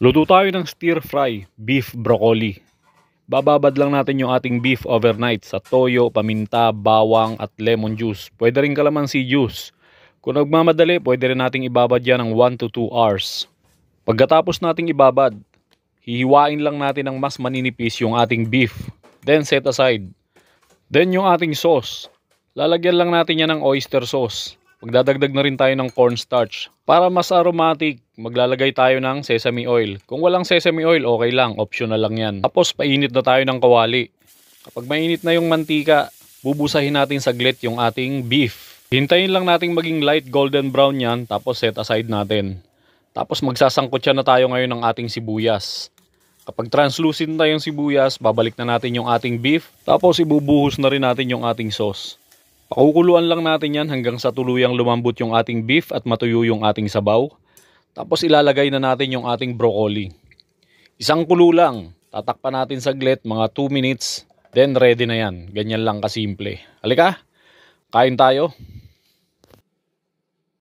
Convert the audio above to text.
Luto tayo ng stir fry beef broccoli. Bababad lang natin yung ating beef overnight sa toyo, paminta, bawang at lemon juice. Pwede rin kalamansi juice. Kung nagmamadali, pwede rin nating ibabad yan ng 1 to 2 hours. Pagkatapos nating ibabad, hihiwain lang natin ng mas maninipis yung ating beef. Then set aside. Then yung ating sauce. Lalagyan lang natin yan ng oyster sauce. Magdadagdag na rin tayo ng cornstarch. Para mas aromatic, maglalagay tayo ng sesame oil. Kung walang sesame oil, okay lang. Optional lang yan. Tapos painit na tayo ng kawali. Kapag mainit na yung mantika, bubusahin natin saglit yung ating beef. Hintayin lang natin maging light golden brown yan. Tapos set aside natin. Tapos magsasangkutsa na tayo ngayon ng ating sibuyas. Kapag translucent na yung sibuyas, babalik na natin yung ating beef. Tapos ibubuhos na rin natin yung ating sauce. Pakukuluan lang natin yan hanggang sa tuluyang lumambot yung ating beef at matuyo yung ating sabaw. Tapos ilalagay na natin yung ating broccoli. Isang kulo lang. Tatakpan natin saglit, mga 2 minutes. Then ready na yan. Ganyan lang kasimple. Halika, kain tayo.